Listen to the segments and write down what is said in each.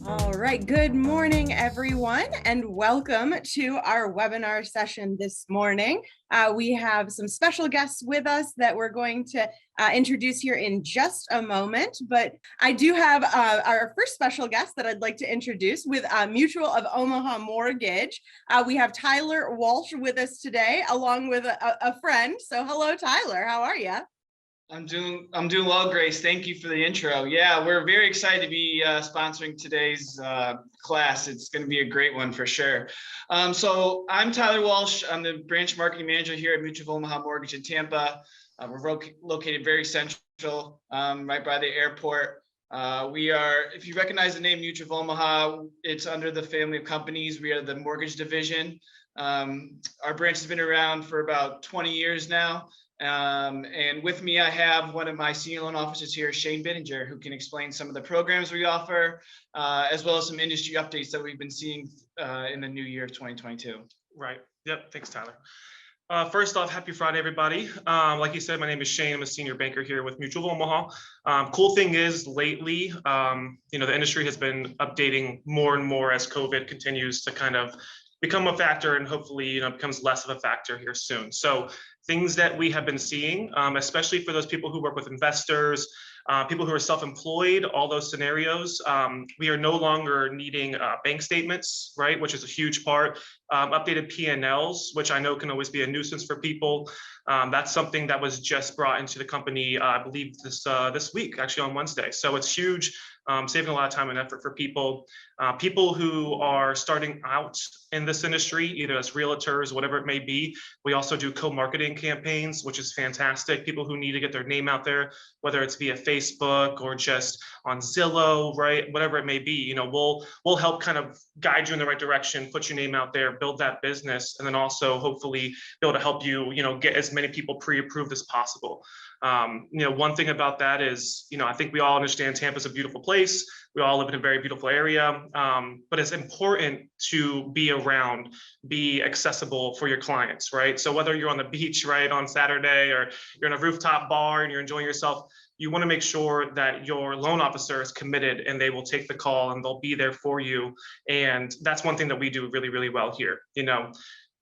All right, good morning, everyone, and welcome to our webinar session this morning. We have some special guests with us that we're going to introduce here in just a moment, but I do have our first special guest that I'd like to introduce with Mutual of Omaha Mortgage. We have Tyler Walsh with us today, along with a friend. So hello, Tyler, how are you? I'm doing well, Grace. Thank you for the intro. Yeah, we're very excited to be sponsoring today's class. It's going to be a great one for sure. So I'm Tyler Walsh. I'm the branch marketing manager here at Mutual of Omaha Mortgage in Tampa. We're located very central, right by the airport. We are, if you recognize the name Mutual of Omaha, it's under the family of companies. We are the mortgage division. Our branch has been around for about 20 years now. And with me, I have one of my senior loan officers here, Shane Bittinger, who can explain some of the programs we offer, as well as some industry updates that we've been seeing in the new year of 2022. Right. Yep. Thanks, Tyler. First off, happy Friday, everybody. Like you said, my name is Shane. I'm a senior banker here with Mutual of Omaha. Cool thing is lately, the industry has been updating more and more as COVID continues to kind of become a factor and hopefully, becomes less of a factor here soon. So things that we have been seeing, especially for those people who work with investors, people who are self-employed, all those scenarios, we are no longer needing bank statements, right? Which is a huge part. Updated P&Ls, which I know can always be a nuisance for people. That's something that was just brought into the company, I believe this week, actually on Wednesday. So it's huge, saving a lot of time and effort for people. People who are starting out in this industry, either as realtors, whatever it may be. We also do co-marketing campaigns, which is fantastic. People who need to get their name out there, whether it's via Facebook or just on Zillow, right? Whatever it may be, we'll help kind of guide you in the right direction, put your name out there, build that business, and then also hopefully be able to help you, get as many people pre-approved as possible. One thing about that is, I think we all understand Tampa's a beautiful place. We all live in a very beautiful area, but it's important to be around, be accessible for your clients, right? So whether you're on the beach, right, on Saturday, or you're in a rooftop bar and you're enjoying yourself, you want to make sure that your loan officer is committed and they will take the call and they'll be there for you. And that's one thing that we do really, really well here.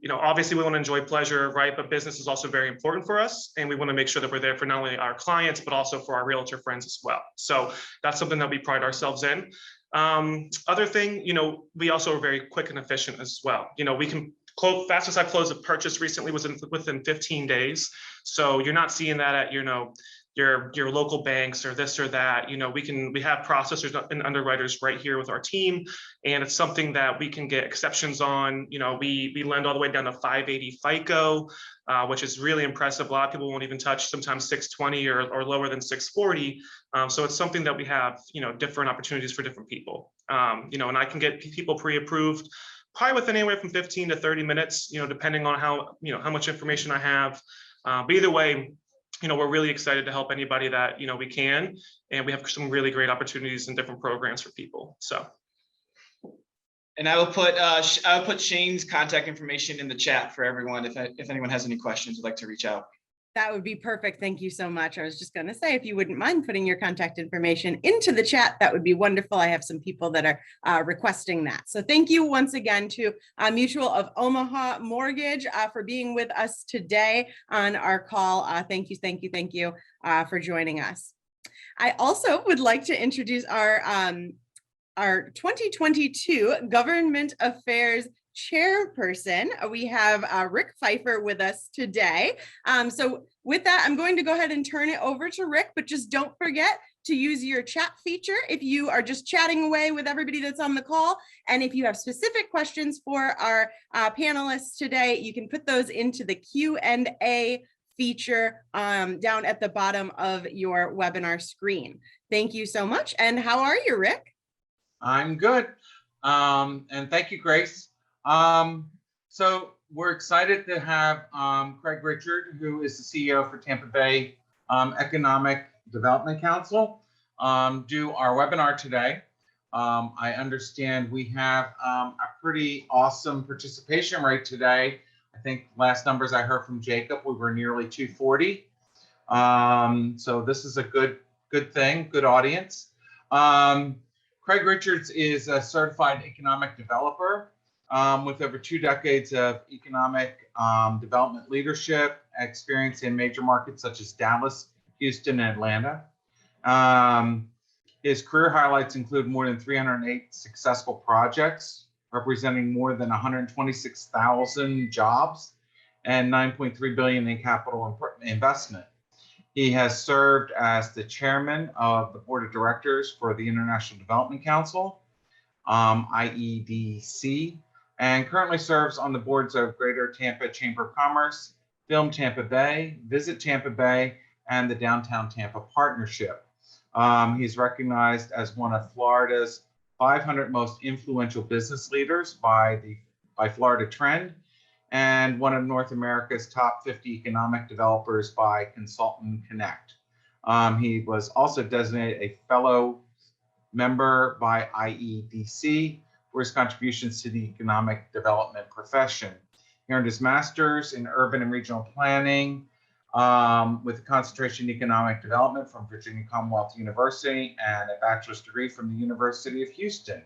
Obviously we want to enjoy pleasure, right? But business is also very important for us. And we want to make sure that we're there for not only our clients, but also for our realtor friends as well. So that's something that we pride ourselves in. Other thing, we also are very quick and efficient as well. We can close, fastest I've closed a purchase recently was within 15 days. So you're not seeing that at, your local banks or this or that. We have processors and underwriters right here with our team, and it's something that we can get exceptions on. We lend all the way down to 580 FICO, which is really impressive. A lot of people won't even touch sometimes 620 or lower than 640. So it's something that we have, different opportunities for different people. And I can get people pre-approved probably within anywhere from 15 to 30 minutes, depending on how much information I have. But either way, we're really excited to help anybody that, we can, and we have some really great opportunities and different programs for people. So. And I will put Shane's contact information in the chat for everyone. If anyone has any questions, would like to reach out. That would be perfect. Thank you so much. I was just going to say, if you wouldn't mind putting your contact information into the chat, that would be wonderful. I have some people that are requesting that. So thank you once again to Mutual of Omaha Mortgage for being with us today on our call. Thank you for joining us. I also would like to introduce our 2022 Government Affairs Chairperson. We have Rick Pfeiffer with us today. So with that, I'm going to go ahead and turn it over to Rick, but just don't forget to use your chat feature if you are just chatting away with everybody that's on the call. And if you have specific questions for our panelists today, you can put those into the Q&A feature down at the bottom of your webinar screen. Thank you so much. And how are you, Rick? I'm good. And thank you, Grace. So we're excited to have Craig Richard, who is the CEO for Tampa Bay Economic Development Council, do our webinar today. I understand we have a pretty awesome participation rate today. I think last numbers I heard from Jacob, we were nearly 240. So this is a good thing, good audience. Craig Richards is a certified economic developer with over 2 decades of economic development leadership experience in major markets such as Dallas, Houston, and Atlanta. His career highlights include more than 308 successful projects, representing more than 126,000 jobs and 9.3 billion in capital investment. He has served as the chairman of the board of directors for the International Development Council, IEDC, and currently serves on the boards of Greater Tampa Chamber of Commerce, Film Tampa Bay, Visit Tampa Bay, and the Downtown Tampa Partnership. He's recognized as one of Florida's 500 most influential business leaders by Florida Trend, and one of North America's top 50 economic developers by Consultant Connect. He was also designated a fellow member by IEDC for his contributions to the economic development profession. He earned his master's in urban and regional planning with a concentration in economic development from Virginia Commonwealth University and a bachelor's degree from the University of Houston.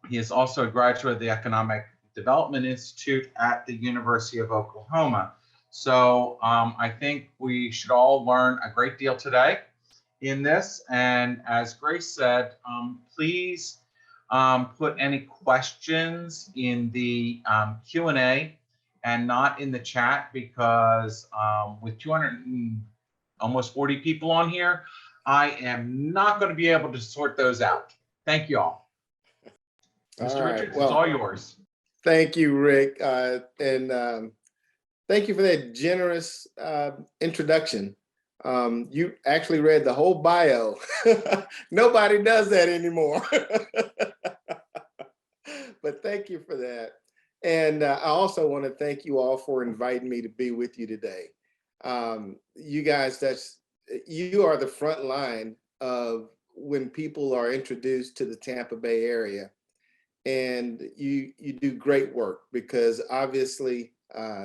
He is also a graduate of the Economic Development Institute at the University of Oklahoma. So I think we should all learn a great deal today in this. And as Grace said, please put any questions in the Q&A and not in the chat, because with 200 and almost 40 people on here, I am not going to be able to sort those out. Thank you all. Mr. Richards, it's all yours. Thank you, Rick. And thank you for that generous introduction. You actually read the whole bio. Nobody does that anymore. But thank you for that. And I also want to thank you all for inviting me to be with you today. You guys, you are the front line of when people are introduced to the Tampa Bay area. And you do great work, because obviously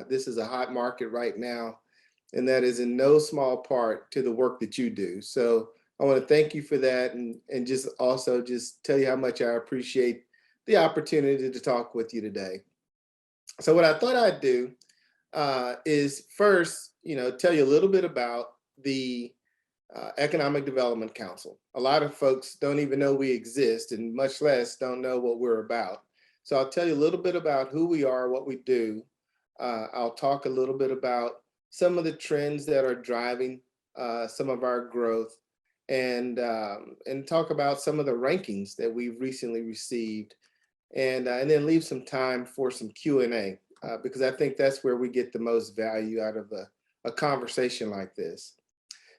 this is a hot market right now, and that is in no small part to the work that you do. So I want to thank you for that, and just also just tell you how much I appreciate the opportunity to talk with you today. So what I thought I'd do is first, tell you a little bit about the Economic Development Council. A lot of folks don't even know we exist, and much less don't know what we're about. So I'll tell you a little bit about who we are, what we do. I'll talk a little bit about some of the trends that are driving some of our growth, and talk about some of the rankings that we've recently received, and then leave some time for some Q&A, because I think that's where we get the most value out of a conversation like this.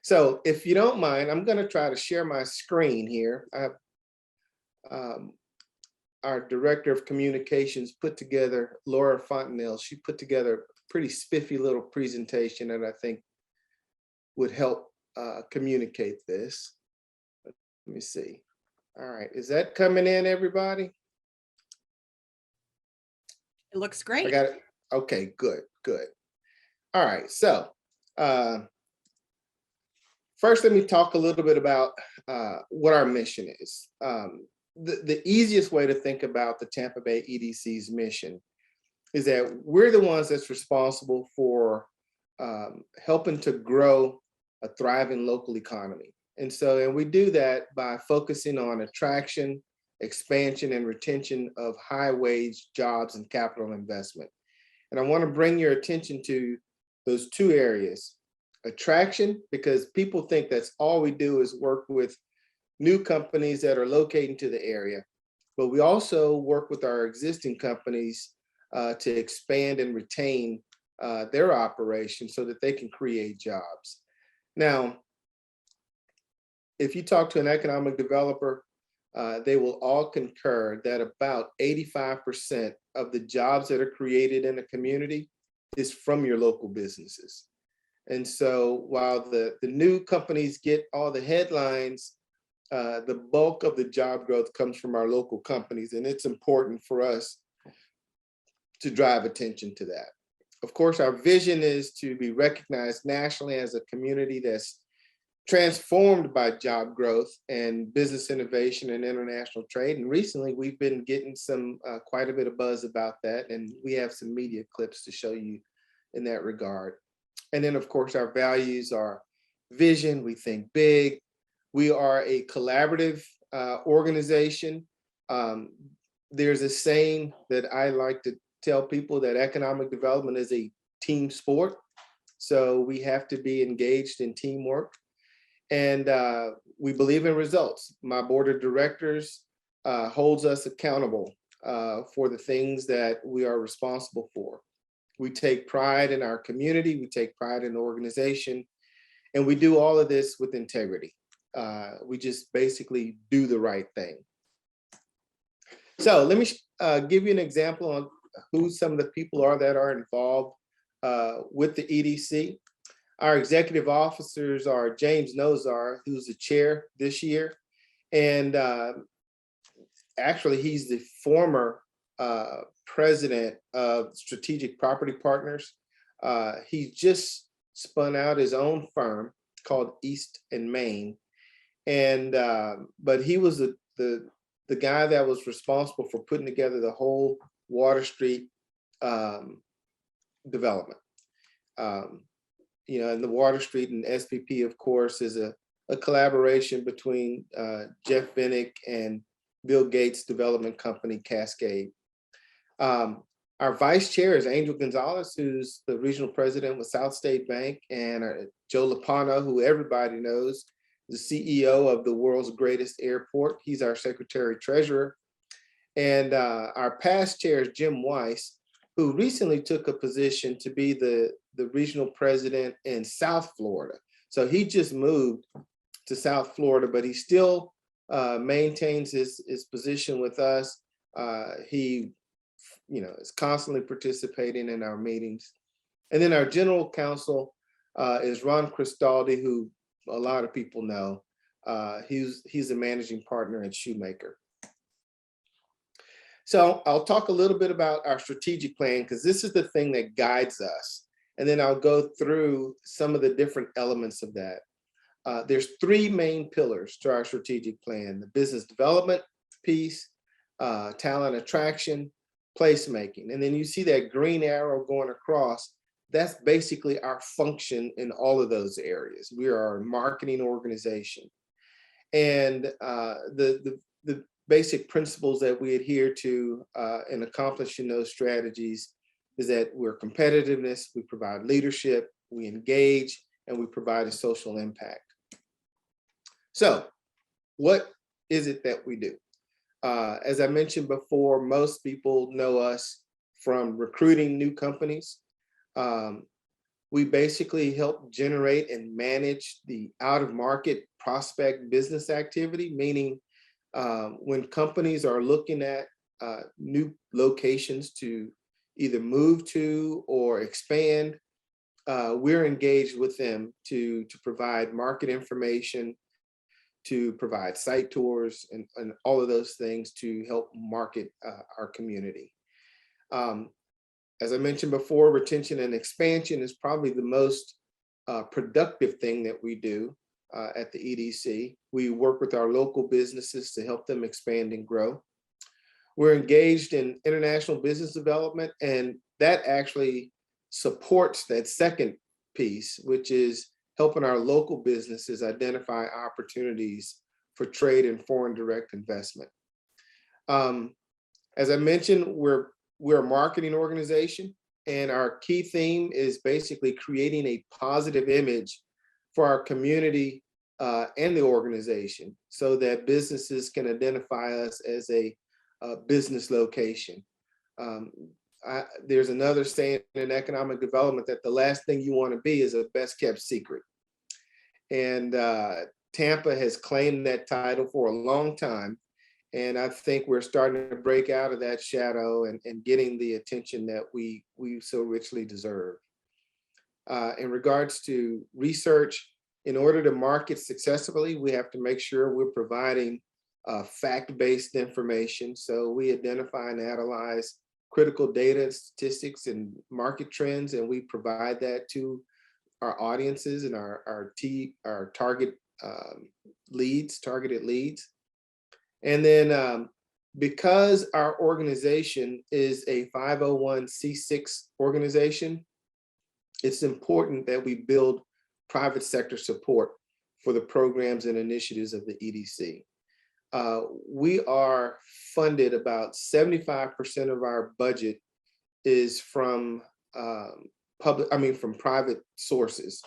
So if you don't mind, I'm going to try to share my screen here. I have our Director of Communications put together, Laura Fontenelle. She put together a pretty spiffy little presentation that I think would help communicate this. Let me see. All right, is that coming in, everybody? It looks great. I got it. Okay, good, good. All right, so first, let me talk a little bit about what our mission is. The easiest way to think about the Tampa Bay EDC's mission is that we're the ones that's responsible for helping to grow a thriving local economy. And we do that by focusing on attraction, expansion, and retention of high-wage jobs and capital investment. And I want to bring your attention to those two areas. Attraction, because people think that's all we do is work with new companies that are locating to the area. But we also work with our existing companies to expand and retain their operations so that they can create jobs. Now, if you talk to an economic developer, they will all concur that about 85% of the jobs that are created in a community is from your local businesses. And so while the new companies get all the headlines, the bulk of the job growth comes from our local companies, and it's important for us to drive attention to that. Of course, our vision is to be recognized nationally as a community that's transformed by job growth and business innovation and international trade. And recently we've been getting some quite a bit of buzz about that. And we have some media clips to show you in that regard. And then of course, our values are vision, we think big. We are a collaborative organization. There's a saying that I like to tell people that economic development is a team sport. So we have to be engaged in teamwork. And we believe in results. My board of directors holds us accountable for the things that we are responsible for. We take pride in our community, we take pride in the organization, and we do all of this with integrity. We just basically do the right thing. So let me give you an example on who some of the people are that are involved with the EDC. Our executive officers are James Nozar, who's the chair this year. And actually, he's the former president of Strategic Property Partners. He just spun out his own firm called East and Main. And but he was the guy that was responsible for putting together the whole Water Street development. You know, and the Water Street and SPP, of course, is a collaboration between Jeff Vinnick and Bill Gates' development company, Cascade. Our vice chair is Angel Gonzalez, who's the regional president with South State Bank, and Joe Lapano, who everybody knows, the CEO of the world's greatest airport. He's our secretary treasurer. And our past chair is Jim Weiss, who recently took a position to be the regional president in South Florida. So he just moved to South Florida, but he still maintains his position with us. He, you know, is constantly participating in our meetings. And then our general counsel is Ron Cristaldi, who a lot of people know. He's a managing partner at Shoemaker. So I'll talk a little bit about our strategic plan, because this is the thing that guides us. And then I'll go through some of the different elements of that. There's three main pillars to our strategic plan: the business development piece, talent attraction, placemaking. And then you see that green arrow going across. That's basically our function in all of those areas. We are a marketing organization. And the basic principles that we adhere to in accomplishing those strategies is that we're competitiveness, we provide leadership, we engage, and we provide a social impact. So what is it that we do? As I mentioned before, most people know us from recruiting new companies. We basically help generate and manage the out-of-market prospect business activity, meaning when companies are looking at new locations to either move to or expand, we're engaged with them to provide market information, to provide site tours, and all of those things to help market our community. As I mentioned before, retention and expansion is probably the most productive thing that we do at the EDC. We work with our local businesses to help them expand and grow. We're engaged in international business development, and that actually supports that second piece, which is helping our local businesses identify opportunities for trade and foreign direct investment. As I mentioned, we're a marketing organization, and our key theme is basically creating a positive image for our community and the organization so that businesses can identify us as a business location. There's another saying in economic development that the last thing you want to be is a best kept secret. And Tampa has claimed that title for a long time. And I think we're starting to break out of that shadow and getting the attention that we so richly deserve. In regards to research, in order to market successfully, we have to make sure we're providing fact-based information. So we identify and analyze critical data, statistics, and market trends, and we provide that to audiences and our targeted leads. And then because our organization is a 501c6 organization, it's important that we build private sector support for the programs and initiatives of the EDC. We are funded, about 75% of our budget is from from private sources,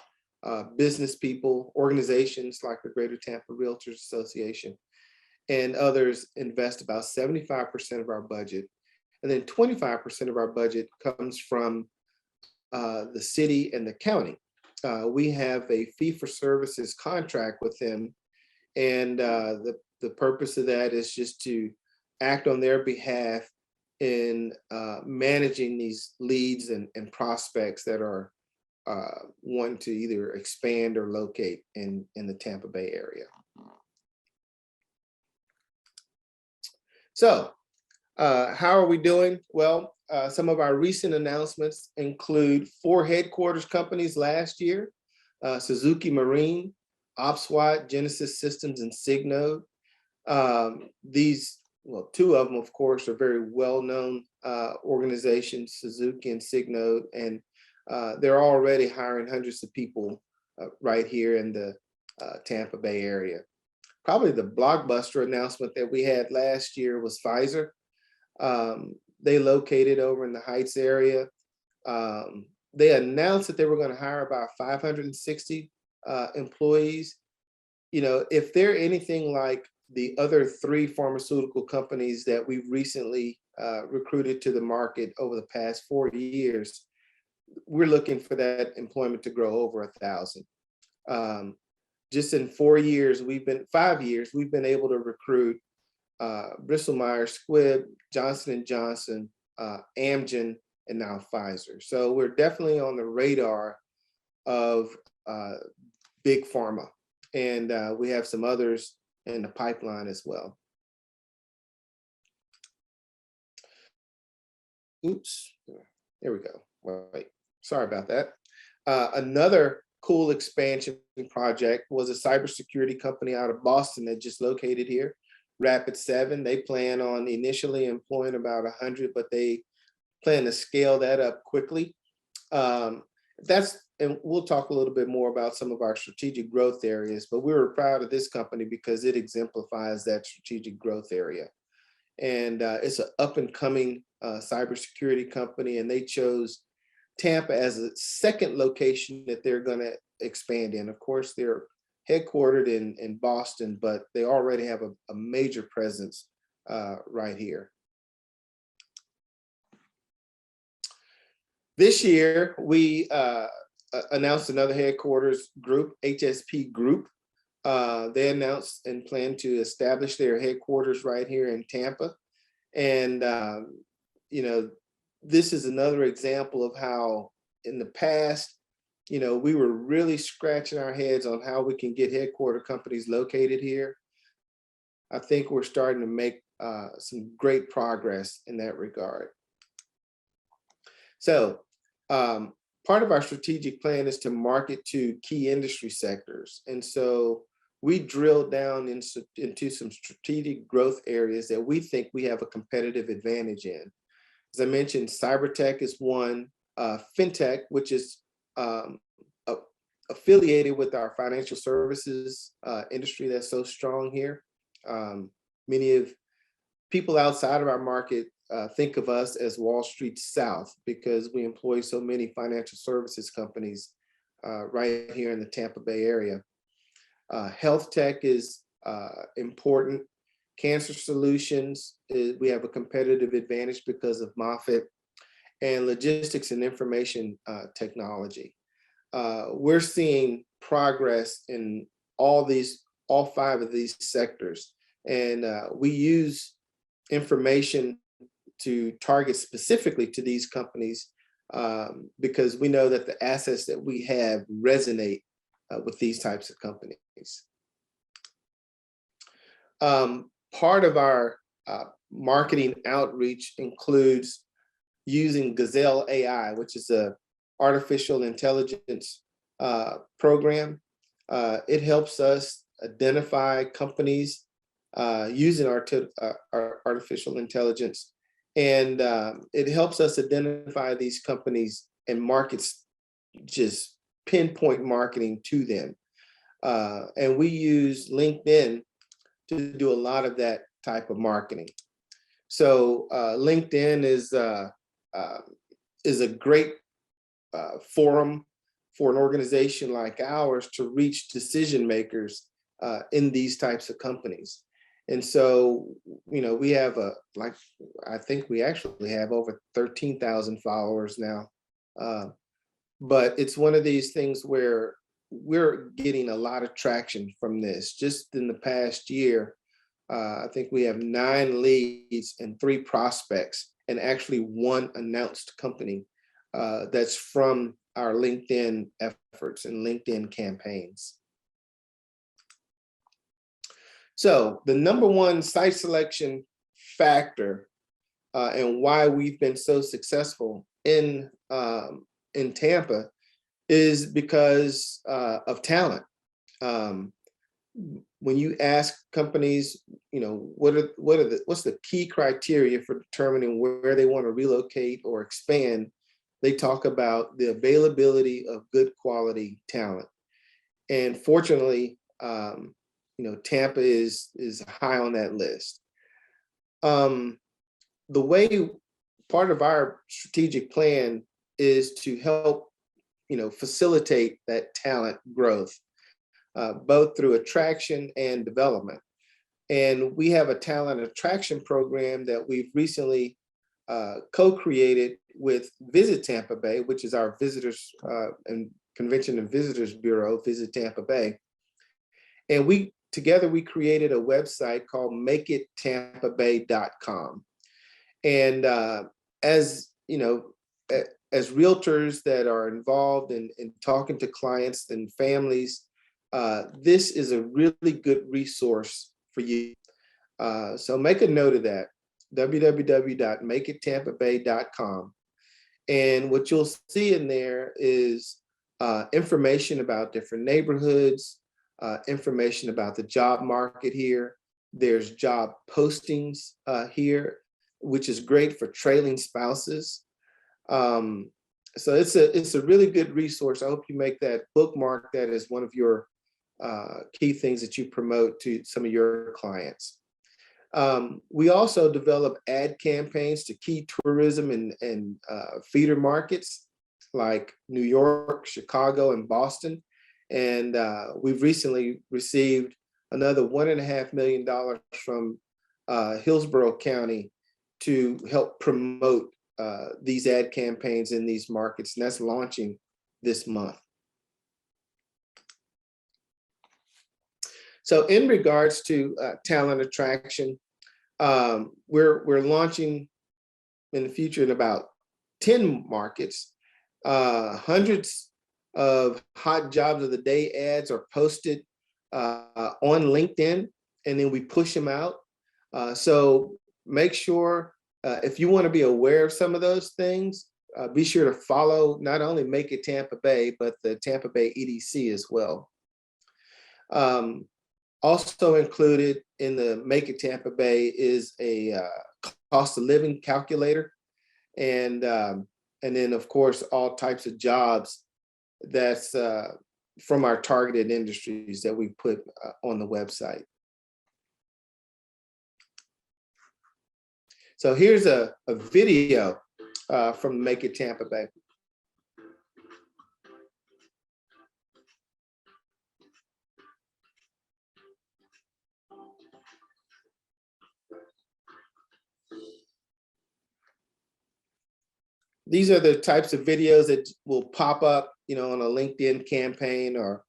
business people, organizations like the Greater Tampa Realtors Association, and others invest about 75% of our budget. And then 25% of our budget comes from the city and the county. We have a fee-for-services contract with them, and the purpose of that is just to act on their behalf in managing these leads and prospects that are wanting to either expand or locate in the Tampa Bay area. So how are we doing? Well, some of our recent announcements include 4 headquarters companies last year: Suzuki Marine, OpsWatt, Genesis Systems, and Signode. These, well, 2 of them, of course, are very well-known organizations, Suzuki and Signode, and they're already hiring hundreds of people right here in the Tampa Bay area. Probably the blockbuster announcement that we had last year was Pfizer. They located over in the Heights area. They announced that they were going to hire about 560 employees. You know, if they're anything like the other 3 pharmaceutical companies that we've recently recruited to the market over the past 4 years, we're looking for that employment to grow over 1,000. Just in 5 years, we've been able to recruit Bristol Myers Squibb, Johnson & Johnson, Amgen, and now Pfizer. So we're definitely on the radar of big pharma, and we have some others in the pipeline as well. Oops, there we go. Wait, sorry about that. Another cool expansion project was a cybersecurity company out of Boston that just located here, Rapidseven. They plan on initially employing about 100, but they plan to scale that up quickly. And we'll talk a little bit more about some of our strategic growth areas, but we were proud of this company because it exemplifies that strategic growth area. And it's an up and coming cybersecurity company, and they chose Tampa as a second location that they're going to expand in. Of course, they're headquartered in Boston, but they already have a major presence right here. This year, we announced another headquarters group, HSP Group. They announced and plan to establish their headquarters right here in Tampa. And, you know, this is another example of how in the past, you know, we were really scratching our heads on how we can get headquarter companies located here. I think we're starting to make some great progress in that regard. So part of our strategic plan is to market to key industry sectors. And so we drilled down into some strategic growth areas that we think we have a competitive advantage in. As I mentioned, cyber tech is one, fintech, which is affiliated with our financial services industry that's so strong here. Many of people outside of our market think of us as Wall Street South because we employ so many financial services companies right here in the Tampa Bay area. Health tech is important. Cancer solutions, we have a competitive advantage because of Moffitt, and logistics and information technology. We're seeing progress in all 5 of these sectors, and we use information to target specifically to these companies because we know that the assets that we have resonate with these types of companies. Part of our marketing outreach includes using Gazelle AI, which is a artificial intelligence program. It helps us identify companies using our artificial intelligence, and it helps us identify these companies and markets, just pinpoint marketing to them. And we use LinkedIn to do a lot of that type of marketing. So LinkedIn is a great forum for an organization like ours to reach decision makers in these types of companies. And so, we have I think we actually have over 13,000 followers now. But it's one of these things where we're getting a lot of traction from this. Just in the past year, I think we have 9 leads and 3 prospects, and actually 1 announced company that's from our LinkedIn efforts and LinkedIn campaigns. So the number 1 site selection factor and why we've been so successful in Tampa is because of talent. When you ask companies, what's the key criteria for determining where they want to relocate or expand, they talk about the availability of good quality talent. And fortunately, Tampa is high on that list. The way part of our strategic plan is to help, facilitate that talent growth, both through attraction and development. And we have a talent attraction program that we've recently co-created with Visit Tampa Bay, which is our visitors and convention and visitors bureau, Visit Tampa Bay. And we created a website called makeitampabay.com. And as realtors that are involved in talking to clients and families, this is a really good resource for you. So make a note of that, www.makeitampabay.com. And what you'll see in there is information about different neighborhoods, information about the job market here. There's job postings here, which is great for trailing spouses. So it's a really good resource. I hope you make that, bookmark that as one of your key things that you promote to some of your clients. We also develop ad campaigns to key tourism and feeder markets like New York, Chicago, and Boston. And we've recently received another $1.5 million from Hillsborough County to help promote these ad campaigns in these markets, and that's launching this month. So in regards to talent attraction, we're launching in the future in about 10 markets. Hundreds of hot jobs of the day ads are posted on LinkedIn, and then we push them out. So make sure if you want to be aware of some of those things, be sure to follow not only Make It Tampa Bay, but the Tampa Bay EDC as well. Also included in the Make It Tampa Bay is a cost of living calculator, and then of course all types of jobs that's from our targeted industries that we put on the website. So here's a video from Make It Tampa Bay. These are the types of videos that will pop up, on a LinkedIn campaign or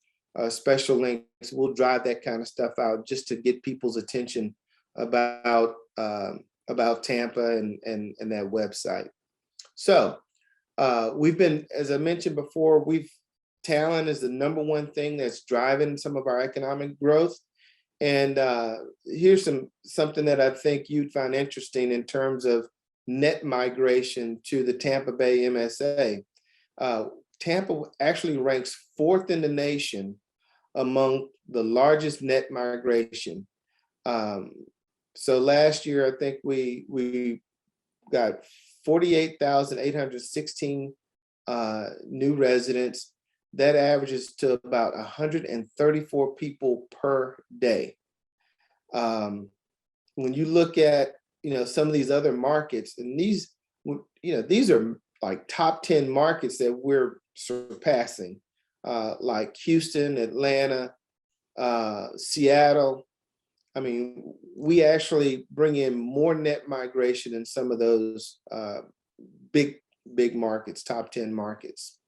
special links. We'll drive that kind of stuff out just to get people's attention about Tampa and that website. So we've been, as I mentioned before, talent is the number 1 thing that's driving some of our economic growth. And here's something that I think you'd find interesting in terms of net migration to the Tampa Bay MSA. Tampa actually ranks 4th in the nation among the largest net migration. So last year, I think we got 48,816 new residents. That averages to about 134 people per day. When you look at, some of these other markets, and these are like top 10 markets that we're surpassing, like Houston, Atlanta, Seattle. I mean, we actually bring in more net migration in some of those big markets, top 10 markets.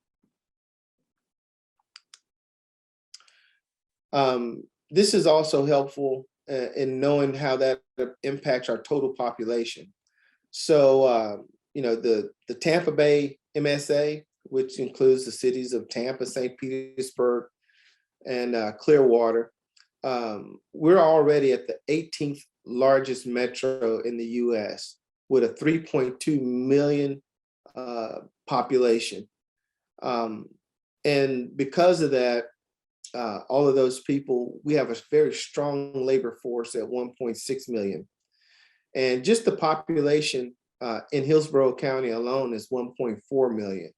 This is also helpful in knowing how that impacts our total population. So, the Tampa Bay MSA, which includes the cities of Tampa, St. Petersburg, and Clearwater, we're already at the 18th largest metro in the US with a 3.2 million population. And because of that, all of those people, we have a very strong labor force at 1.6 million. And just the population in Hillsborough County alone is 1.4 million.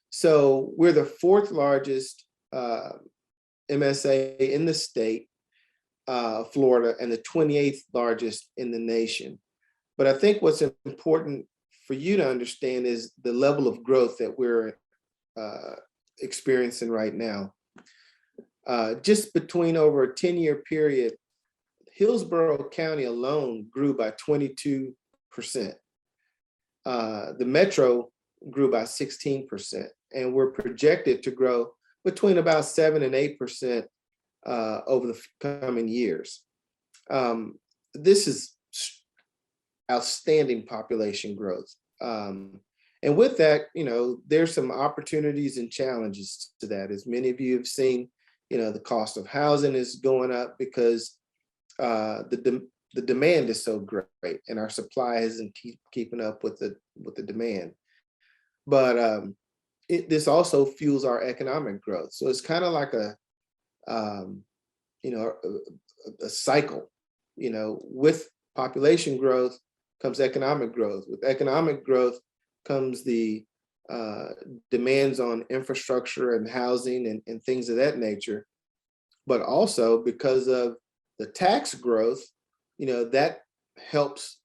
So we're the 4th largest MSA in the state, Florida, and the 28th largest in the nation. But I think what's important for you to understand is the level of growth that we're experiencing right now. Just between over a 10-year period, Hillsborough County alone grew by 22%. The metro grew by 16%, and we're projected to grow between about 7 and 8% over the coming years. This is outstanding population growth. And with that, there's some opportunities and challenges to that. As many of you have seen, the cost of housing is going up because the demand is so great and our supply isn't keeping up with the demand. But this also fuels our economic growth. So it's kind of like a cycle. With population growth comes economic growth. With economic growth comes the demands on infrastructure and housing and things of that nature. But also because of the tax growth, that helps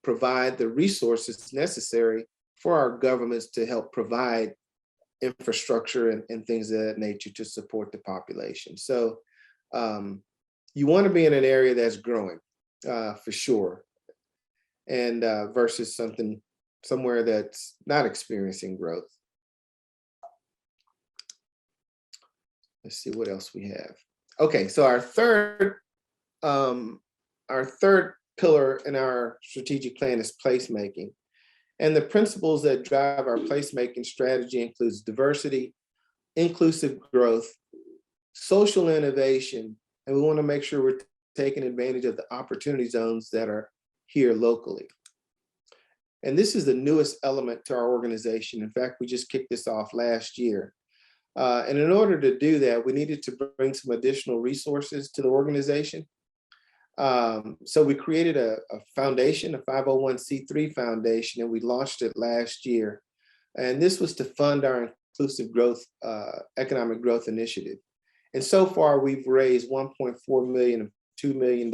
provide the resources necessary for our governments to help provide infrastructure and things of that nature to support the population. So you want to be in an area that's growing for sure, and versus somewhere that's not experiencing growth. Let's see what else we have. Okay, so our third pillar in our strategic plan is placemaking. And the principles that drive our placemaking strategy includes diversity, inclusive growth, social innovation, and we want to make sure we're taking advantage of the opportunity zones that are here locally. And this is the newest element to our organization. In fact, we just kicked this off last year. And in order to do that, we needed to bring some additional resources to the organization. So we created a foundation, a 501c3 foundation, and we launched it last year. And this was to fund our inclusive growth, economic growth initiative. And so far, we've raised $1.4 million of $2 million.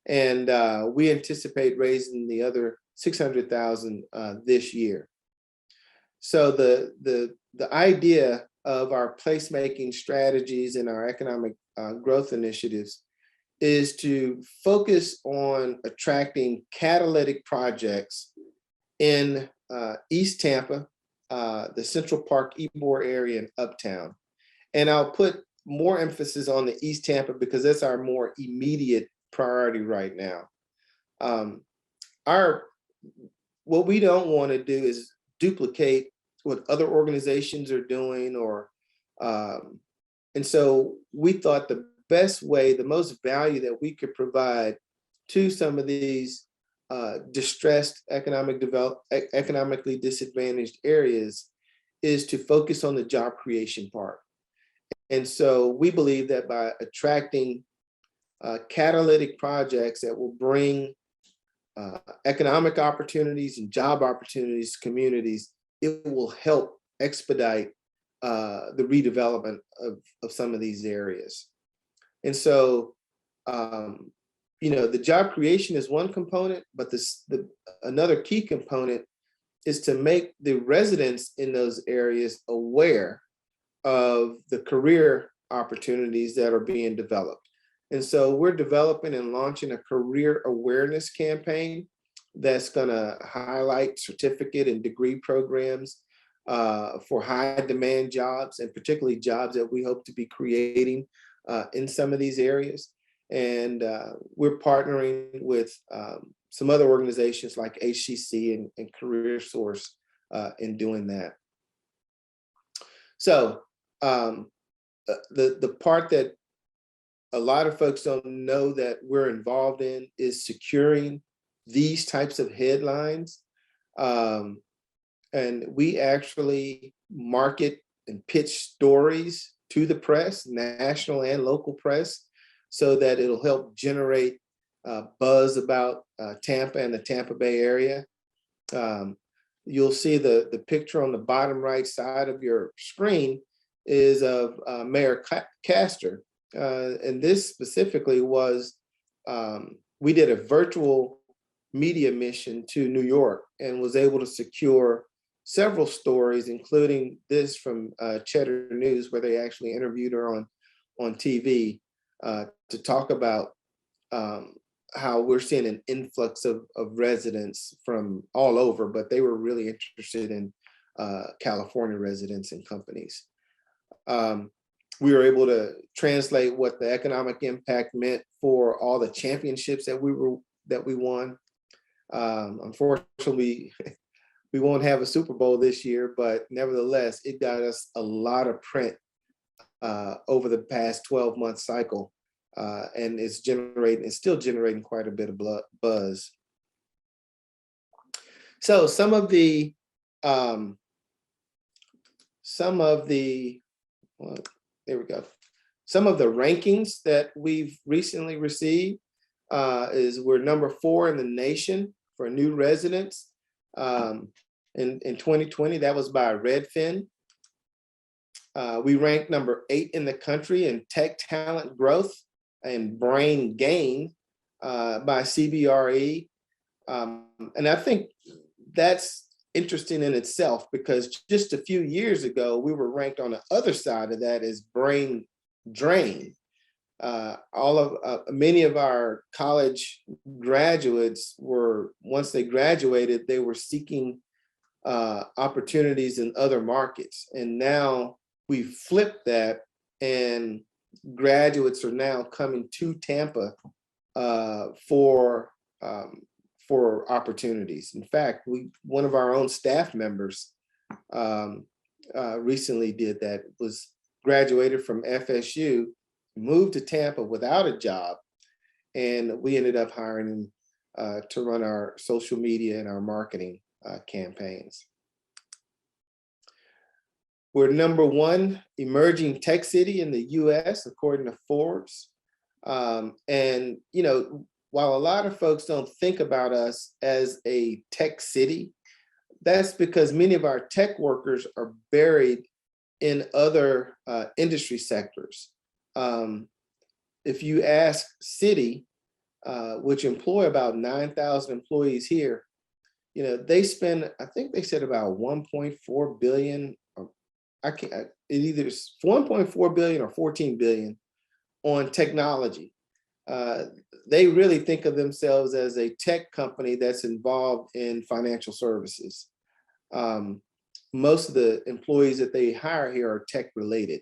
And we anticipate raising the other $600,000 this year. So the idea of our placemaking strategies and our economic growth initiatives is to focus on attracting catalytic projects in East Tampa, the Central Park, Ybor area, and Uptown. And I'll put more emphasis on the East Tampa because that's our more immediate priority right now. What we don't want to do is duplicate what other organizations are doing, and so we thought the best way, the most value that we could provide to some of these distressed economically disadvantaged areas is to focus on the job creation part. And so we believe that by attracting catalytic projects that will bring economic opportunities and job opportunities to communities, it will help expedite the redevelopment of some of these areas. And so, the job creation is one component, but another key component is to make the residents in those areas aware of the career opportunities that are being developed. And so we're developing and launching a career awareness campaign that's going to highlight certificate and degree programs for high demand jobs, and particularly jobs that we hope to be creating in some of these areas. And we're partnering with some other organizations like HCC and Career Source in doing that. So the part that a lot of folks don't know that we're involved in is securing these types of headlines. And we actually market and pitch stories to the press, national and local press, so that it'll help generate buzz about Tampa and the Tampa Bay area. You'll see the picture on the bottom right side of your screen is of Mayor Castor. And this specifically was, we did a virtual media mission to New York and was able to secure several stories, including this from Cheddar News, where they actually interviewed her on TV to talk about how we're seeing an influx of residents from all over, but they were really interested in California residents and companies. We were able to translate what the economic impact meant for all the championships that we won. Unfortunately, we won't have a Super Bowl this year, but nevertheless, it got us a lot of print over the past 12-month cycle, and it's still generating quite a bit of buzz. So some of the rankings that we've recently received is we're number 4 in the nation for new residents. In 2020, that was by Redfin. We ranked number 8 in the country in tech talent growth and brain gain by CBRE. And I think that's interesting in itself, because just a few years ago, we were ranked on the other side of that as brain drain. Many of our college graduates once they graduated, they were seeking opportunities in other markets. And now we've flipped that, and graduates are now coming to Tampa for opportunities. In fact, one of our own staff members recently did that, was graduated from FSU, moved to Tampa without a job, and we ended up hiring him to run our social media and our marketing campaigns. We're number 1 emerging tech city in the US, according to Forbes. And, while a lot of folks don't think about us as a tech city, that's because many of our tech workers are buried in other industry sectors. If you ask Citi, which employ about 9,000 employees here, they spend, I think they said about 1.4 billion, it either is 1.4 billion or 14 billion on technology. They really think of themselves as a tech company that's involved in financial services. Most of the employees that they hire here are tech related,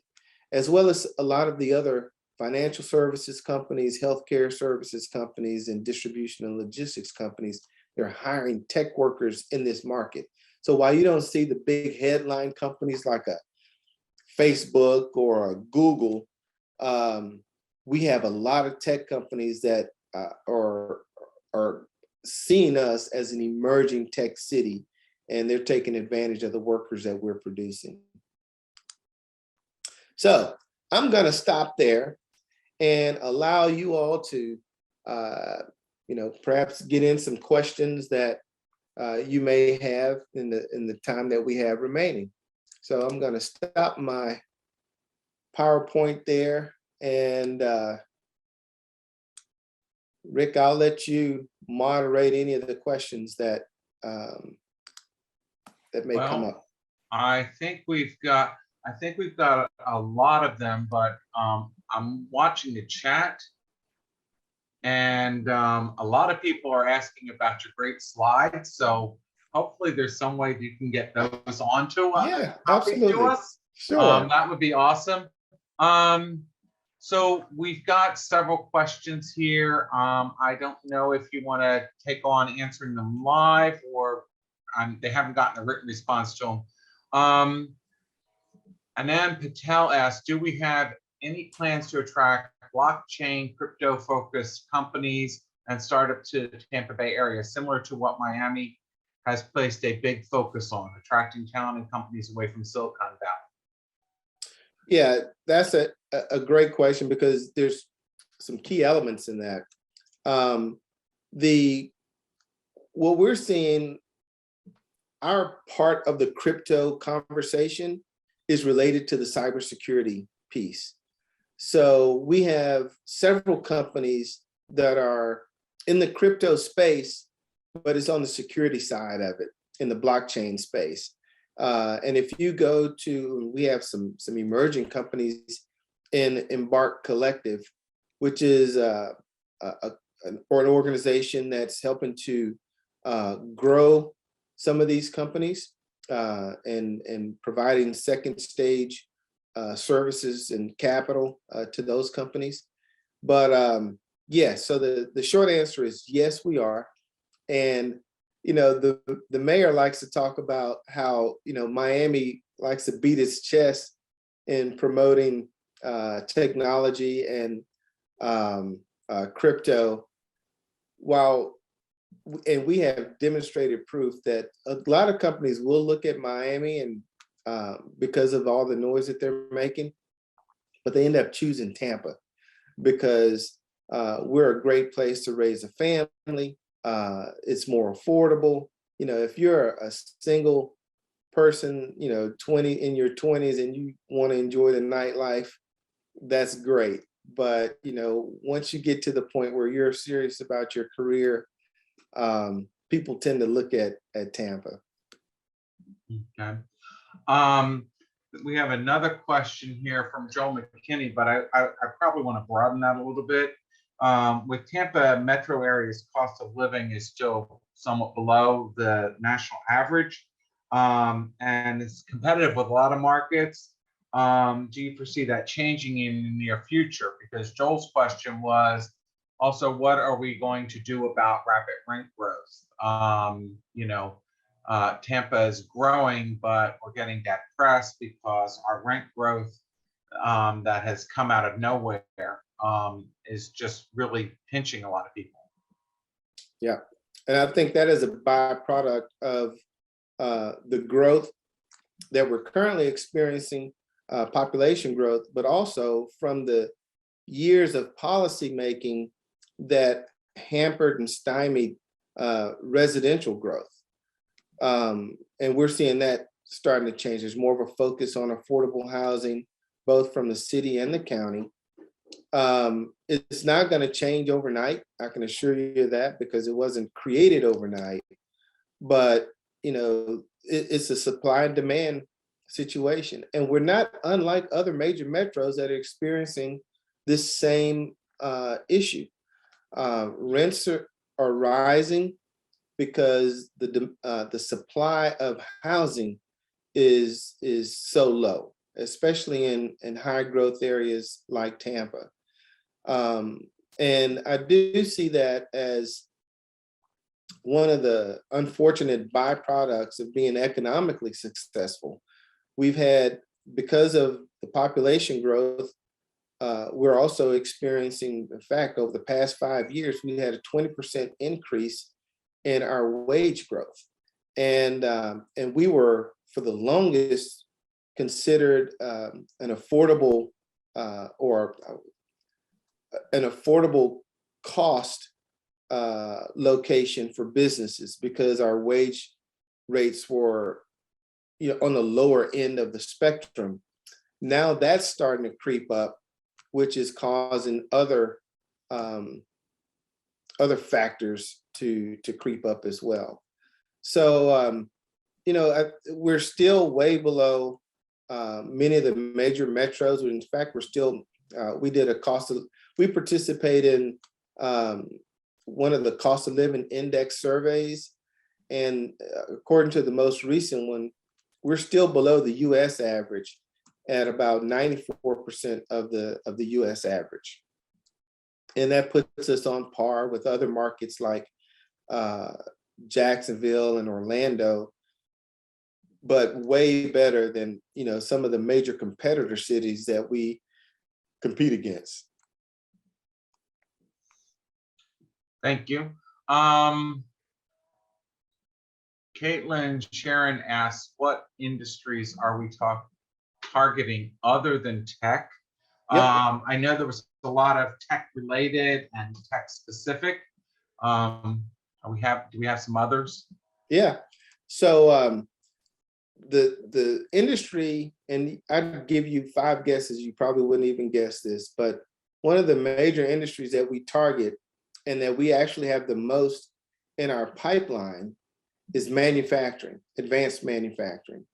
as well as a lot of the other financial services companies, healthcare services companies, and distribution and logistics companies. They're hiring tech workers in this market. So while you don't see the big headline companies like a Facebook or a Google, we have a lot of tech companies that are seeing us as an emerging tech city, and they're taking advantage of the workers that we're producing. So I'm going to stop there and allow you all to, perhaps get in some questions that you may have in the time that we have remaining. So I'm going to stop my PowerPoint there, and Rick, I'll let you moderate any of the questions that that may come up. I think we've got a lot of them, but I'm watching the chat, and a lot of people are asking about your great slides. So hopefully there's some way that you can get those onto Yeah, absolutely. to us. Sure. That would be awesome. So we've got several questions here. I don't know if you want to take on answering them live, or they haven't gotten a written response to them. Anand Patel asked, do we have any plans to attract blockchain, crypto-focused companies and startups to the Tampa Bay area, similar to what Miami has placed a big focus on, attracting talent and companies away from Silicon Valley? Yeah, that's a great question, because there's some key elements in that. What we're seeing, our part of the crypto conversation is related to the cybersecurity piece. So we have several companies that are in the crypto space, but it's on the security side of it, in the blockchain space. And if you go to, we have some emerging companies in Embark Collective, which is an organization that's helping to grow some of these companies and providing second stage services and capital to those companies. But yeah, so the short answer is yes, we are. And the mayor likes to talk about how Miami likes to beat its chest in promoting technology and crypto, and we have demonstrated proof that a lot of companies will look at Miami and because of all the noise that they're making, but they end up choosing Tampa because we're a great place to raise a family. It's more affordable. If you're a single person, 20 in your 20s, and you want to enjoy the nightlife, that's great. But once you get to the point where you're serious about your career, people tend to look at Tampa. Okay. We have another question here from Joel McKinney, but I probably want to broaden that a little bit. With Tampa metro areas, cost of living is still somewhat below the national average, and it's competitive with a lot of markets. Do you foresee that changing in the near future? Because Joel's question was also, what are we going to do about rapid rent growth? Tampa is growing, but we're getting that press because our rent growth that has come out of nowhere is just really pinching a lot of people. Yeah, and I think that is a byproduct of the growth that we're currently experiencing, population growth, but also from the years of policy making that hampered and stymied residential growth. And we're seeing that starting to change. There's more of a focus on affordable housing, both from the city and the county. It's not going to change overnight. I can assure you that, because it wasn't created overnight. But, it's a supply and demand situation. And we're not unlike other major metros that are experiencing this same issue. Rents are rising because the supply of housing is so low, especially in high growth areas like Tampa. And I do see that as one of the unfortunate byproducts of being economically successful. We've had, because of the population growth, we're also experiencing, in fact, over the past 5 years, we had a 20% increase in our wage growth. And we were, for the longest, considered an affordable cost location for businesses, because our wage rates were, on the lower end of the spectrum. Now that's starting to creep up, which is causing other factors to creep up as well. So we're still way below many of the major metros. In fact, we're still we participate in one of the cost of living index surveys, and according to the most recent one, we're still below the U.S. average at about 94% of the U.S. average. And that puts us on par with other markets like Jacksonville and Orlando, but way better than, some of the major competitor cities that we compete against. Thank you. Caitlin Sharon asks, what industries are we targeting other than tech? Yep. I know there was a lot of tech related and tech specific. Do we have some others? Yeah. So the industry, and I'd give you 5 guesses, you probably wouldn't even guess this, but one of the major industries that we target and that we actually have the most in our pipeline is manufacturing, advanced manufacturing.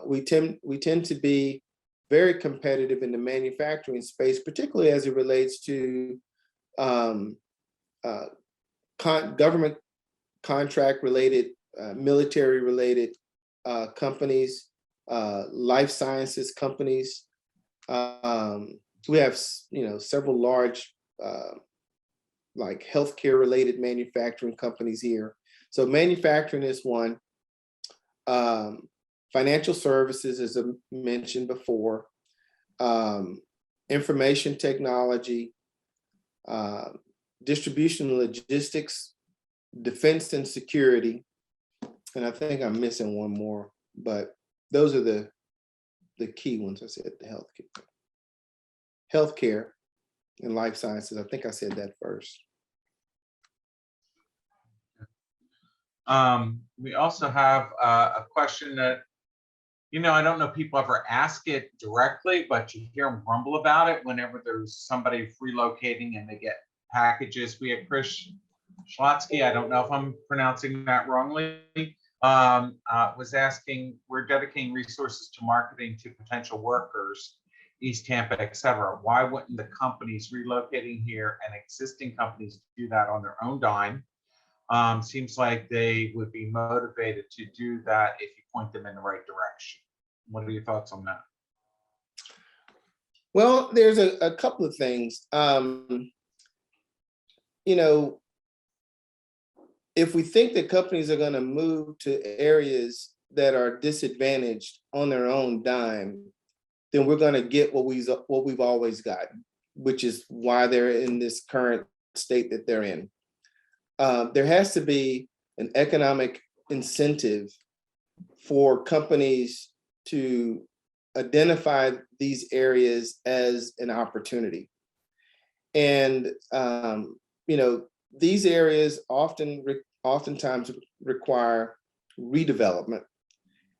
We tend to be very competitive in the manufacturing space, particularly as it relates to government contract related, military related companies, life sciences companies. We have, several large like healthcare related manufacturing companies here. So manufacturing is one. Financial services, as I mentioned before, information technology, distribution and logistics, defense and security, and I think I'm missing one more, but those are the key ones. I said the healthcare and life sciences. I think I said that first. We also have a question that, I don't know if people ever ask it directly, but you hear them grumble about it whenever there's somebody relocating and they get packages. We have Chris Schlotsky, I don't know if I'm pronouncing that wrongly, was asking, we're dedicating resources to marketing to potential workers, East Tampa, et cetera. Why wouldn't the companies relocating here and existing companies do that on their own dime? Seems like they would be motivated to do that if you point them in the right direction. What are your thoughts on that? Well, there's a couple of things. If we think that companies are going to move to areas that are disadvantaged on their own dime, then we're going to get what we've always gotten, which is why they're in this current state that they're in. There has to be an economic incentive for companies to identify these areas as an opportunity. And, these areas oftentimes require redevelopment,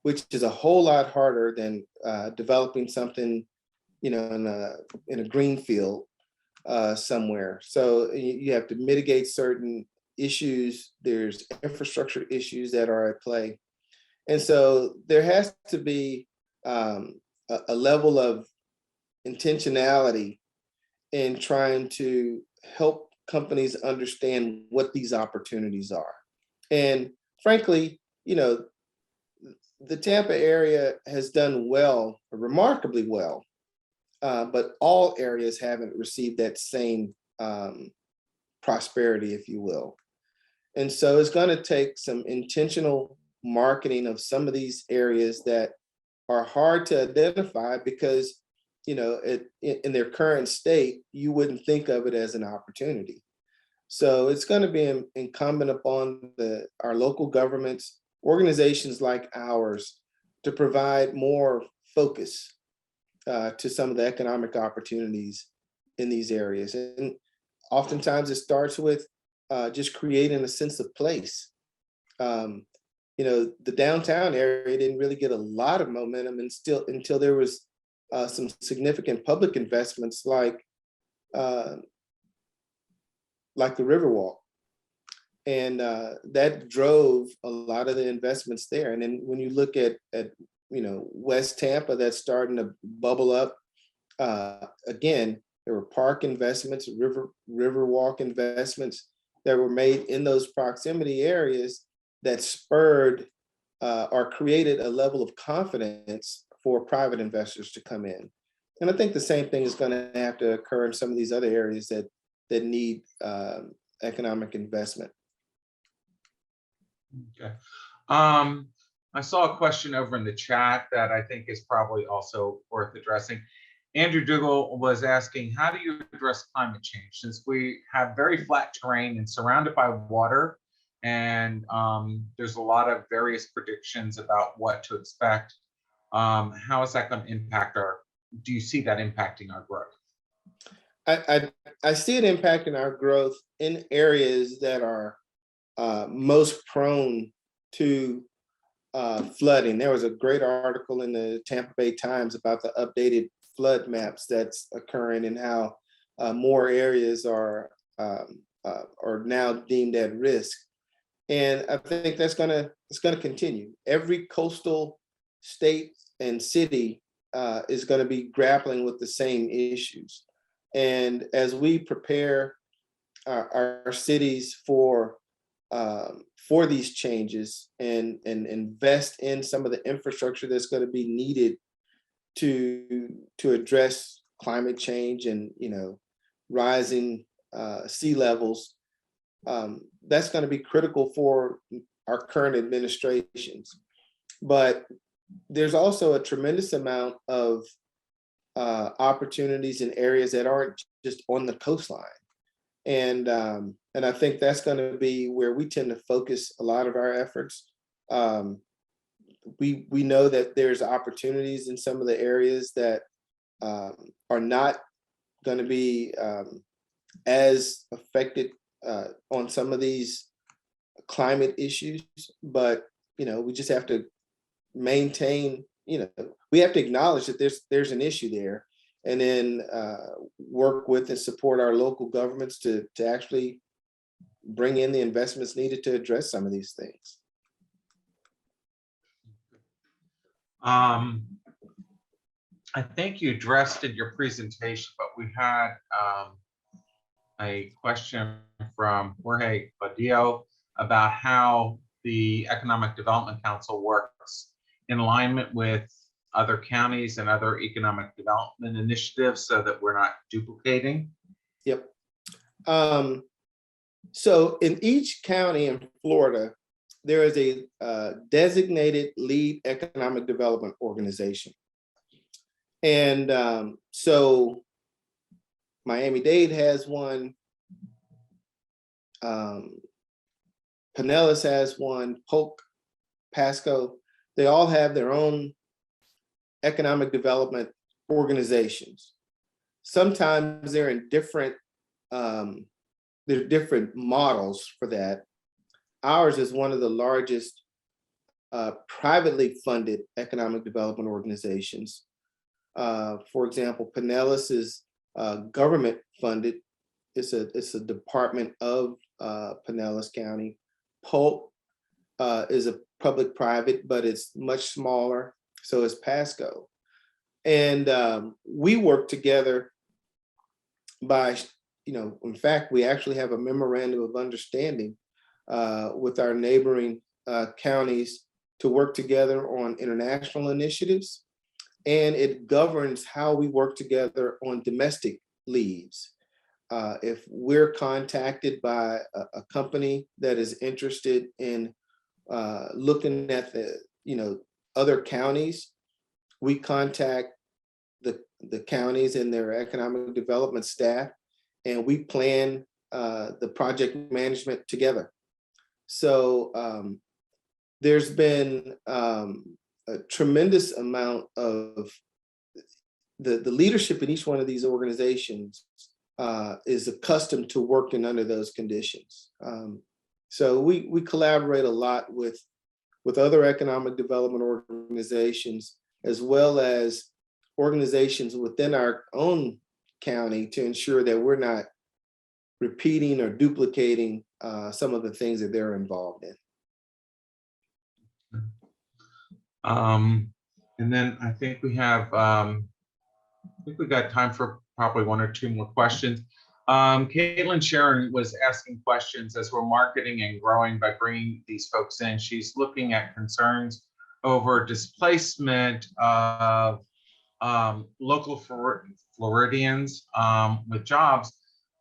which is a whole lot harder than developing something, in a green field somewhere. So you have to mitigate certain issues. There's infrastructure issues that are at play. And so there has to be a level of intentionality in trying to help companies understand what these opportunities are. And frankly, the Tampa area has done well, remarkably well, but all areas haven't received that same prosperity, if you will. And so it's going to take some intentional marketing of some of these areas that are hard to identify because, in their current state, you wouldn't think of it as an opportunity. So it's going to be incumbent upon our local governments, organizations like ours, to provide more focus to some of the economic opportunities in these areas. And oftentimes it starts with just creating a sense of place. The downtown area didn't really get a lot of momentum until there was some significant public investments like the Riverwalk. And that drove a lot of the investments there. And then when you look at West Tampa, that's starting to bubble up. Again, there were park investments, Riverwalk investments that were made in those proximity areas that spurred or created a level of confidence for private investors to come in. And I think the same thing is going to have to occur in some of these other areas that need economic investment. Okay. I saw a question over in the chat that I think is probably also worth addressing. Andrew Dougal was asking, how do you address climate change? Since we have very flat terrain and surrounded by water, and there's a lot of various predictions about what to expect. How is that going to impact do you see that impacting our growth? I see it impacting our growth in areas that are most prone to flooding. There was a great article in the Tampa Bay Times about the updated flood maps that's occurring and how more areas are now deemed at risk. And I think it's going to continue. Every coastal state and city is going to be grappling with the same issues. And as we prepare our cities for these changes and invest in some of the infrastructure that's going to be needed to address climate change and rising sea levels, that's going to be critical for our current administrations. But there's also a tremendous amount of opportunities in areas that aren't just on the coastline. And I think that's going to be where we tend to focus a lot of our efforts. We know that there's opportunities in some of the areas that are not going to be as affected on some of these climate issues, but we just have to maintain. We have to acknowledge that there's an issue there, and then work with and support our local governments to actually bring in the investments needed to address some of these things. I think you addressed in your presentation, but we had a question from Jorge Badillo about how the Economic Development Council works in alignment with other counties and other economic development initiatives so that we're not duplicating. Yep. So in each county in Florida, there is a designated lead economic development organization. And so Miami-Dade has one, Pinellas has one, Polk, Pasco, they all have their own economic development organizations. Sometimes they're in different, there are different models for that. Ours is one of the largest privately funded economic development organizations. For example, Pinellas is government funded. It's a department of Pinellas County. Polk is a public-private, but it's much smaller. So is Pasco. And we work together by, in fact, we actually have a memorandum of understanding with our neighboring counties to work together on international initiatives. And it governs how we work together on domestic leads. If we're contacted by a company that is interested in looking at the, other counties, we contact the counties and their economic development staff, and we plan the project management together. So there's been a tremendous amount of the leadership in each one of these organizations is accustomed to working under those conditions. So we collaborate a lot with other economic development organizations, as well as organizations within our own county, to ensure that we're not repeating or duplicating some of the things that they're involved in. And then I think we have, I think we got time for probably one or two more questions. Caitlin Sharon was asking questions as we're marketing and growing by bringing these folks in. She's looking at concerns over displacement of local Floridians with jobs,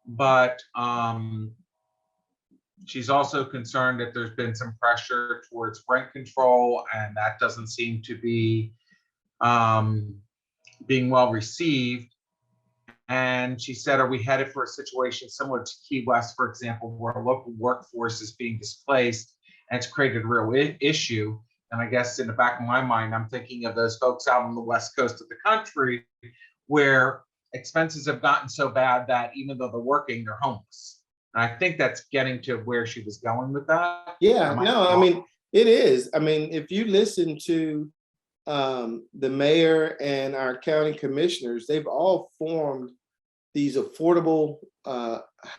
but she's also concerned that there's been some pressure towards rent control, and that doesn't seem to be being well received. And she said, are we headed for a situation similar to Key West, for example, where a local workforce is being displaced and it's created a real issue? And I guess in the back of my mind, I'm thinking of those folks out on the West Coast of the country where expenses have gotten so bad that even though they're working, they're homeless. And I think that's getting to where she was going with that. Yeah, no, I mean, it is. I mean, if you listen to the mayor and our county commissioners, they've all formed these affordable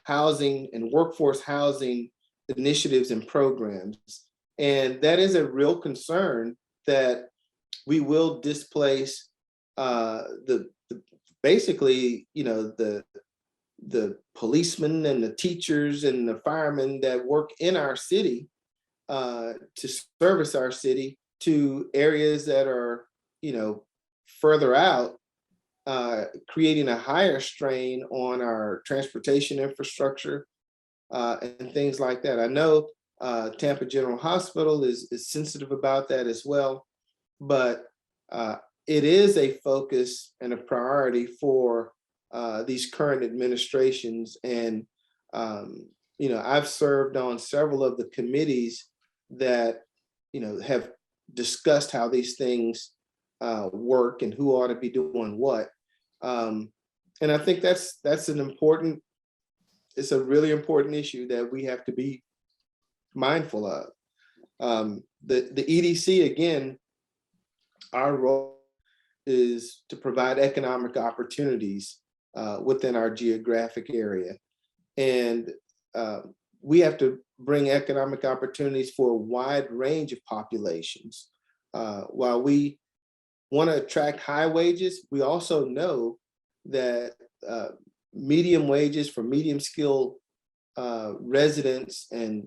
housing and workforce housing initiatives and programs. And that is a real concern, that we will displace basically, you know, the policemen and the teachers and the firemen that work in our city to service our city to areas that are, you know, further out, creating a higher strain on our transportation infrastructure and things like that. I know Tampa General Hospital is sensitive about that as well, but it is a focus and a priority for these current administrations. And, you know, I've served on several of the committees that, you know, have discussed how these things work and who ought to be doing what. And I think that's an important, it's a really important issue that we have to be mindful of. The EDC, again, our role is to provide economic opportunities within our geographic area. And we have to bring economic opportunities for a wide range of populations. While we want to attract high wages, we also know that medium wages for medium skilled residents and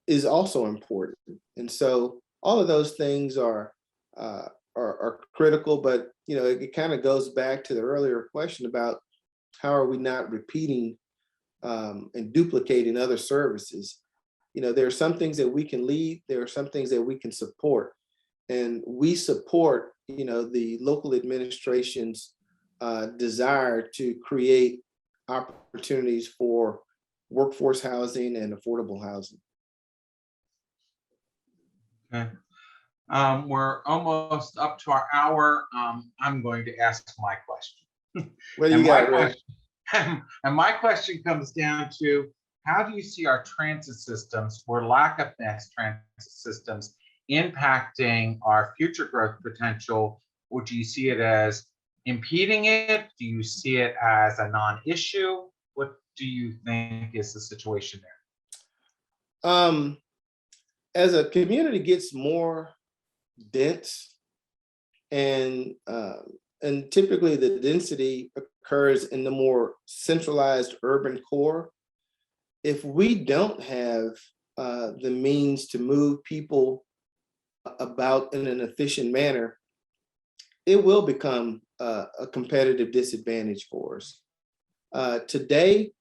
is also important. And so all of those things are critical, but you know, it kind of goes back to the earlier question about how are we not repeating and duplicating other services. You know, there are some things that we can lead, there are some things that we can support. And we support, you know, the local administration's desire to create opportunities for workforce housing and affordable housing. Okay. We're almost up to our hour. I'm going to ask my question. What do you got, Ray? And my question comes down to, how do you see our transit systems, or lack of mass transit systems, impacting our future growth potential? Or do you see it as impeding it? Do you see it as a non-issue? What do you think is the situation there? As a community gets more dense, and typically the density occurs in the more centralized urban core. If we don't have the means to move people about in an efficient manner, it will become a competitive disadvantage for us. Today,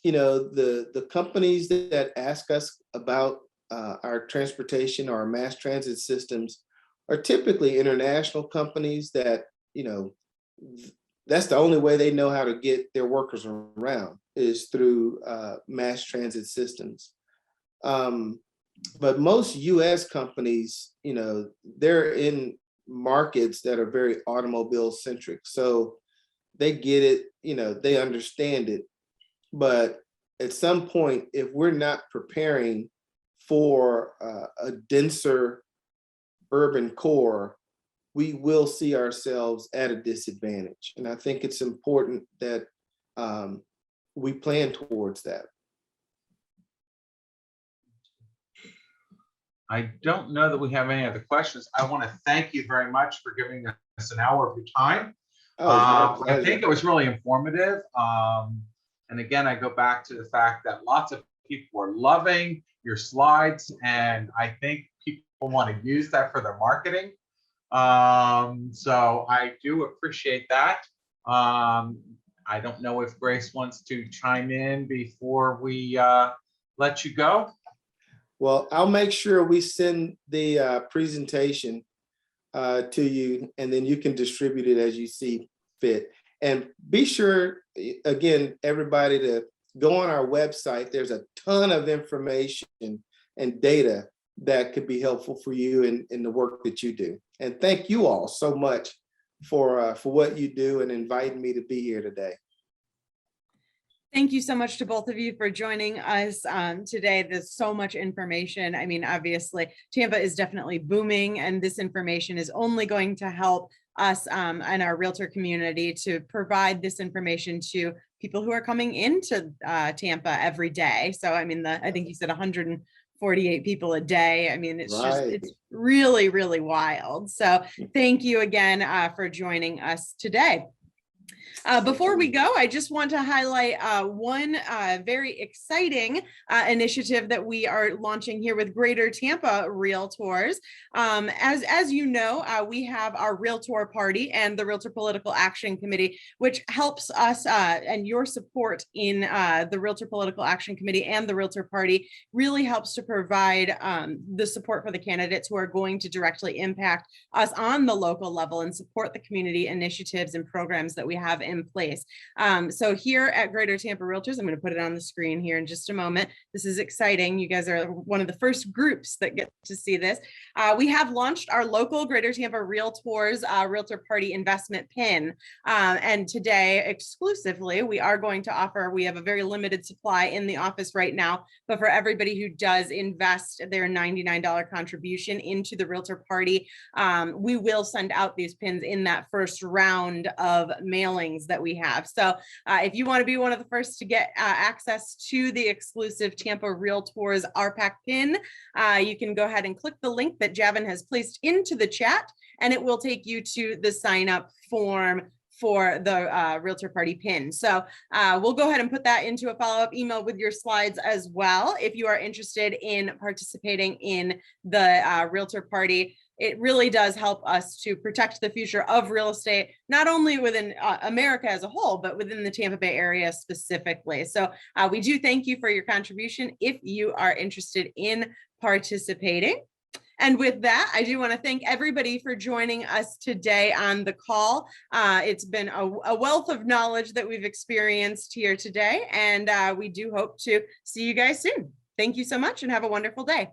you know, the companies that ask us about our transportation or our mass transit systems are typically international companies that, you know, that's the only way they know how to get their workers around is through mass transit systems. But most US companies, they're in markets that are very automobile centric. So they get it, they understand it. But at some point, if we're not preparing for a denser urban core, we will see ourselves at a disadvantage. And I think it's important that we plan towards that. I don't know that we have any other questions. I want to thank you very much for giving us an hour of your time. Oh, I think it was really informative. And again, I go back to the fact that lots of people are loving your slides, and I think people want to use that for their marketing. So I do appreciate that. I don't know if Grace wants to chime in before we let you go. Well, I'll make sure we send the presentation to you, and then you can distribute it as you see fit. And be sure, again, everybody, to go on our website. There's a ton of information and data that could be helpful for you in the work that you do. And thank you all so much for what you do and inviting me to be here today. Thank you so much to both of you for joining us today. There's so much information. I mean, obviously, Tampa is definitely booming, and this information is only going to help us and our realtor community to provide this information to people who are coming into Tampa every day. So, I mean, I think you said 148 people a day. I mean, it's just, it's really, really wild. So thank you again for joining us today. Before we go, I just want to highlight one very exciting initiative that we are launching here with Greater Tampa Realtors. As you know, we have our Realtor Party and the Realtor Political Action Committee, which helps us and your support in the Realtor Political Action Committee and the Realtor Party really helps to provide the support for the candidates who are going to directly impact us on the local level and support the community initiatives and programs that we have in place. So here at Greater Tampa Realtors, I'm going to put it on the screen here in just a moment. This is exciting. You guys are one of the first groups that get to see this. We have launched our local Greater Tampa Realtors Realtor Party investment pin. And today exclusively, we are going to offer, we have a very limited supply in the office right now, but for everybody who does invest their $99 contribution into the Realtor Party, we will send out these pins in that first round of mailings that we have. So if you want to be one of the first to get access to the exclusive Tampa Realtors RPAC pin, you can go ahead and click the link that Javin has placed into the chat, and it will take you to the sign up form for the Realtor Party pin. So we'll go ahead and put that into a follow-up email with your slides as well. If you are interested in participating in the Realtor Party, it really does help us to protect the future of real estate, not only within America as a whole, but within the Tampa Bay area specifically. So we do thank you for your contribution if you are interested in participating. And with that, I do want to thank everybody for joining us today on the call. It's been a wealth of knowledge that we've experienced here today, and we do hope to see you guys soon. Thank you so much and have a wonderful day.